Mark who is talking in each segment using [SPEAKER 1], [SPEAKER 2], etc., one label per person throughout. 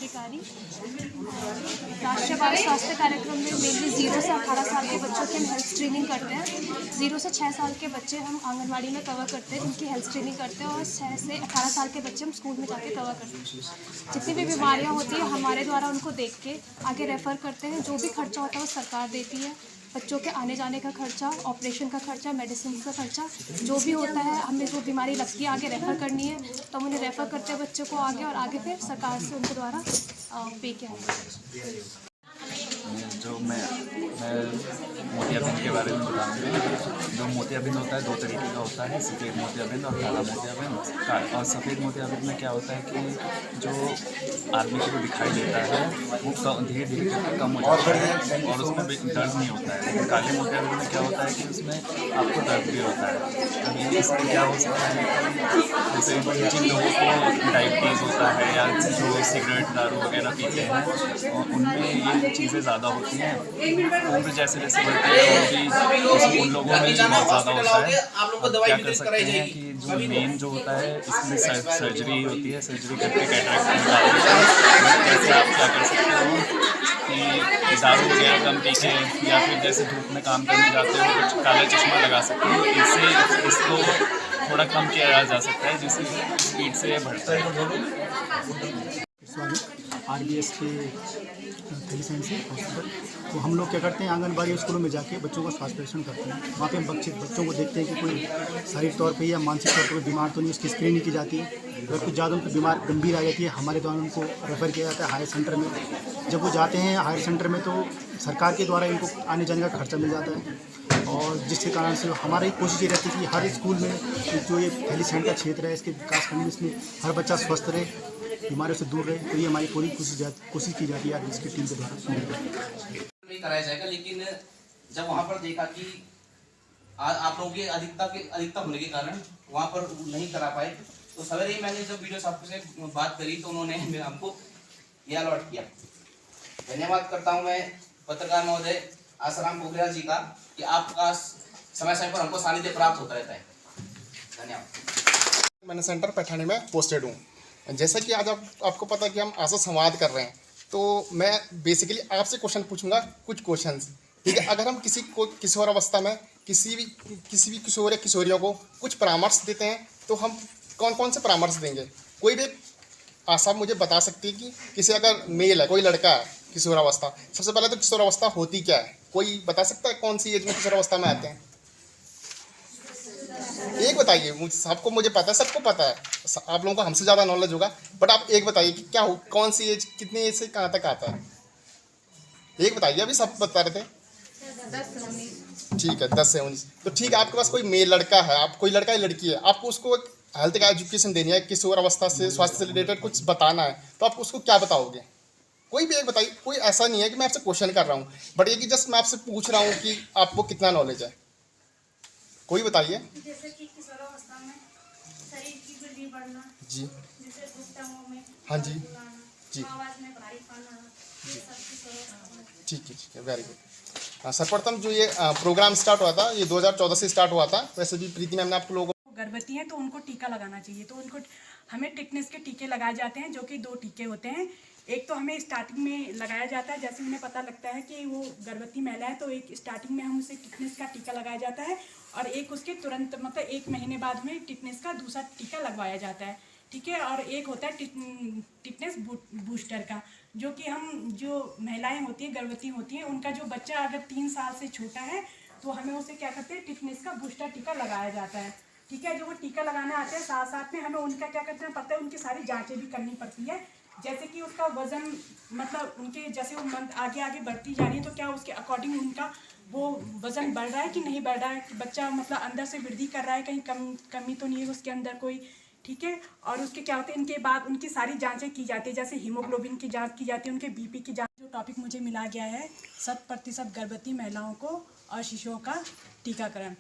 [SPEAKER 1] अधिकारी। राष्ट्रीय बाल स्वास्थ्य कार्यक्रम में मेनली 0 से 18 साल के बच्चों की हम हेल्थ स्क्रीनिंग करते हैं। 0 से 6 साल के बच्चे हम आंगनवाड़ी में कवर करते हैं, उनकी हेल्थ स्क्रीनिंग करते हैं, और 6 से 18 साल के बच्चे हम स्कूल में जाके कवर करते हैं। जितनी भी बीमारियाँ होती हैं हमारे द्वारा उनको देख के आगे रेफ़र करते हैं। जो भी खर्चा होता है वो सरकार देती है। बच्चों के आने जाने का खर्चा, ऑपरेशन का खर्चा, मेडिसिन का खर्चा, जो भी होता है, हमें जो बीमारी लगती है आगे रेफ़र करनी है तो हम उन्हें रेफ़र करते हैं बच्चों को आगे, और आगे फिर सरकार से उनके द्वारा पे किया जाता है।
[SPEAKER 2] जो मैं मोतियाबिंद के बारे में बताऊँगा। जो मोतियाबिंद होता है 2 तरीके का होता है, सफ़ेद मोतियाबिंद और काला मोतियाबिंद। और सफ़ेद मोतियाबिंद में क्या होता है कि जो आदमी को दिखाई देता है वो धीरे धीरे करके कम हो जाता है और उसमें दर्द नहीं होता है। लेकिन काले मोतियाबिंद में क्या होता है कि उसमें आपको दर्द भी होता है। अब इसमें क्या हो सकता है, जैसे जिन लोगों को डायबिटीज़ होता है या जो सिगरेट दारू वगैरह पीते हैं उनमें ये चीज़ें ज़्यादा होती हैं। उम्र जैसे जैसे बढ़ती है उन लोगों में बहुत ज़्यादा होता है। आप क्या कर सकते हैं कि जो मेन जो होता है इसमें सर्जरी होती है, सर्जरी करके कैटरेक्ट निकाल देते हैं। जैसे आप क्या कर सकते हो कि दारू वगैरह कम पी के या फिर जैसे धूप में काम करने जाते हो तो काला चश्मा लगा सकते हो। इससे इसको थोड़ा कम किया जा सकता है जिससे स्पीड से बढ़ता है।
[SPEAKER 3] RBS के थैलीसेमिया हॉस्पिटल। तो हम लोग क्या करते हैं, आंगनबाड़ी स्कूलों में जाके बच्चों का स्वास्थ्य परीक्षण करते हैं। वहाँ पे हम बच्चों को देखते हैं कि कोई शारीरिक तौर पे या मानसिक तौर पर बीमार तो नहीं, उसकी स्क्रीनिंग की जाती है। अगर कुछ ज़्यादा उनको बीमार गंभीर आ जाती है हमारे द्वारा उनको रेफ़र किया जाता है हायर सेंटर में। जब वो जाते हैं हायर सेंटर में तो सरकार के द्वारा इनको आने जाने का खर्चा मिल जाता है, और जिसके कारण से हमारी कोशिश ये रहती है कि हर स्कूल में जो ये थैलीसेमिया का क्षेत्र है इसके विकास करने में, इसमें हर बच्चा स्वस्थ रहे, बीमारियों से दूर रहे। तो ये हमारी पूरी कोशिश की जाती है इसकी टीम के द्वारा।
[SPEAKER 4] कराया जाएगा, लेकिन जब वहाँ पर देखा कि आप लोगों की अधिकता होने के कारण वहाँ पर नहीं करा पाए, तो सवेरे ही मैंने जब वीडियो साहब से बात करी तो उन्होंने हमको यह अलॉट किया। धन्यवाद करता हूँ मैं पत्रकार महोदय आसाराम पोखरियाल जी का कि आपका समय समय पर हमको सानिध्य प्राप्त होता रहता है। धन्यवाद।
[SPEAKER 5] मैंने सेंटर पैठानी में पोस्टेड हूँ। जैसा कि आज आपको पता है कि हम आशा संवाद कर रहे हैं, तो मैं बेसिकली आपसे क्वेश्चन पूछूंगा, कुछ क्वेश्चंस, ठीक है। अगर हम किसी को किशोर अवस्था में किसी भी किशोर या किशोरियों को कुछ परामर्श देते हैं तो हम कौन कौन से परामर्श देंगे? कोई भी आशा मुझे बता सकती है कि किसी अगर मेल है, कोई लड़का है किशोर अवस्था, सबसे पहले तो किशोर अवस्था होती क्या है? कोई बता सकता है कौन सी एज में किशोर अवस्था में आते हैं? एक बताइए, मुझे पता है, सबको पता है, आप लोगों को हमसे ज़्यादा नॉलेज होगा, बट आप एक बताइए कि क्या कौन सी एज, कितने एज से कहाँ तक आता है? एक बताइए। अभी सब बता रहे थे
[SPEAKER 1] 10 से 19।
[SPEAKER 5] ठीक है, 10 से 19। तो ठीक है, आपके पास कोई मेल लड़का है, आप कोई लड़का या लड़की है, आपको उसको हेल्थ का एजुकेशन देनी है, किशोर अवस्था से स्वास्थ्य से रिलेटेड कुछ बताना है, तो आप उसको क्या बताओगे? कोई भी एक बताइए। कोई ऐसा नहीं है कि मैं आपसे क्वेश्चन कर रहा हूँ, बट ये कि जस्ट मैं आपसे पूछ रहा हूँ कि आपको कितना नॉलेज है। कोई बताइए।
[SPEAKER 1] जैसे कि किशोरावस्था में शरीर की वृद्धि बढ़ना
[SPEAKER 5] जी,
[SPEAKER 1] जैसे घुटनों में,
[SPEAKER 5] हाँ जी जी,
[SPEAKER 1] आवाज में भारीपन आना, ये सब किशोरावस्था में।
[SPEAKER 5] ठीक है, वेरी गुड। सर्वप्रथम जो ये प्रोग्राम स्टार्ट हुआ था, ये 2014 से स्टार्ट हुआ था। वैसे भी प्रीति मैम ने आप लोगों को
[SPEAKER 6] गर्भवती हैं तो उनको टीका लगाना चाहिए, तो उनको हमें टिटनेस के टीके लगाए जाते हैं, जो कि 2 टीके होते हैं। एक तो हमें स्टार्टिंग में लगाया जाता है, जैसे उन्हें पता लगता है कि वो गर्भवती महिला है तो एक स्टार्टिंग में हम उसे टिटनेस का टीका लगाया जाता है, और एक उसके तुरंत मतलब 1 महीने बाद में टिटनेस का दूसरा टीका लगवाया जाता है, ठीक है। और एक होता है टिटनेस बूस्टर का, जो कि हम जो महिलाएं होती हैं, गर्भवती होती हैं, उनका जो बच्चा अगर 3 साल से छोटा है तो हमें उसे क्या करते हैं, टिटनेस का बूस्टर टीका लगाया जाता है, ठीक है। जो वो टीका लगाने आते हैं साथ साथ में हमें उनका क्या करते हैं पता है, उनकी सारी जांचें भी करनी पड़ती है, जैसे कि उसका वजन, मतलब उनके जैसे वो मंथ आगे आगे बढ़ती जा रही है तो क्या उसके अकॉर्डिंग उनका वो वजन बढ़ रहा है कि नहीं बढ़ रहा है, कि बच्चा मतलब अंदर से वृद्धि कर रहा है, कहीं कमी तो नहीं है उसके अंदर कोई, ठीक है। और उसके क्या होते हैं, इनके बाद उनकी सारी जांचें की जाती है, जैसे हीमोग्लोबिन की जांच की जाती है, उनके बीपी की जांच। जो टॉपिक मुझे मिला गया है 100% गर्भवती महिलाओं को और शिशुओं का टीकाकरण,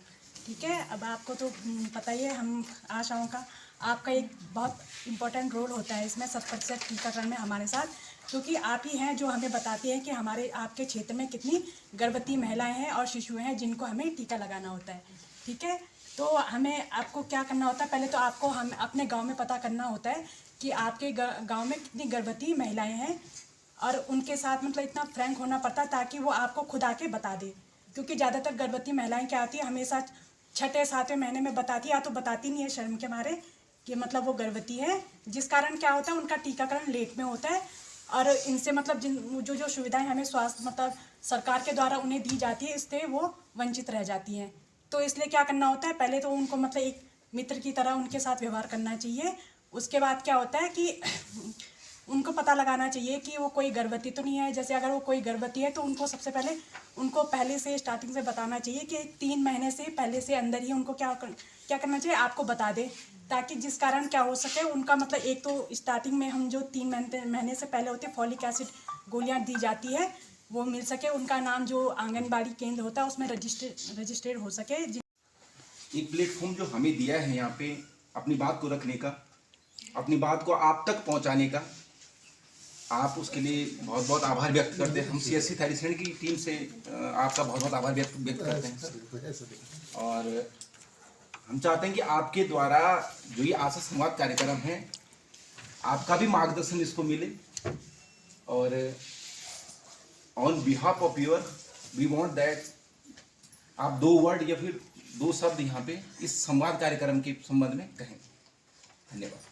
[SPEAKER 6] ठीक है। अब आपको तो पता ही है, हम आशाओं का आपका एक बहुत इम्पोर्टेंट रोल होता है इसमें 100% टीकाकरण में हमारे साथ, क्योंकि आप ही हैं जो हमें बताती हैं कि हमारे आपके क्षेत्र में कितनी गर्भवती महिलाएं हैं और शिशु हैं जिनको हमें टीका लगाना होता है, ठीक है। तो हमें आपको क्या करना होता है, पहले तो आपको हम अपने गांव में पता करना होता है कि आपके गांव में कितनी गर्भवती महिलाएं हैं, और उनके साथ मतलब इतना फ्रैंक होना पड़ता ताकि वो आपको खुद आके बता दे। क्योंकि ज़्यादातर गर्भवती महिलाएं क्या होती है, हमेशा छठे सातवें महीने में बताती है, या तो बताती नहीं है शर्म के मारे कि मतलब वो गर्भवती है, जिस कारण क्या होता है उनका टीकाकरण लेट में होता है, और इनसे मतलब जो सुविधाएं हमें स्वास्थ्य मतलब सरकार के द्वारा उन्हें दी जाती है, इससे वो वंचित रह जाती हैं। तो इसलिए क्या करना होता है, पहले तो उनको मतलब एक मित्र की तरह उनके साथ व्यवहार करना चाहिए। उसके बाद क्या होता है कि उनको पता लगाना चाहिए कि वो कोई गर्भवती तो नहीं है। जैसे अगर वो कोई गर्भवती है तो उनको सबसे पहले उनको पहले से स्टार्टिंग से बताना चाहिए कि 3 महीने से पहले से अंदर ही उनको क्या करना चाहिए, आपको बता दे, ताकि जिस कारण क्या हो सके उनका मतलब एक तो स्टार्टिंग में हम जो 3 महीने से पहले होते फॉलिक एसिड गोलियाँ दी जाती है वो मिल सके, उनका नाम जो आंगनबाड़ी केंद्र होता है उसमें रजिस्टर्ड हो सके।
[SPEAKER 7] एक प्लेटफॉर्म जो हमें दिया है यहाँ पे अपनी बात को रखने का, अपनी बात को आप तक पहुँचाने का, आप उसके लिए बहुत बहुत आभार व्यक्त करते हैं। हम CSC थैलीसेमिया की टीम से आपका बहुत बहुत आभार व्यक्त करते हैं सर। और हम चाहते हैं कि आपके द्वारा जो ये आशा संवाद कार्यक्रम है, आपका भी मार्गदर्शन इसको मिले, और on behalf of your we want that आप 2 वर्ड या फिर 2 शब्द यहाँ पे इस संवाद कार्यक्रम के संबंध में कहें। धन्यवाद।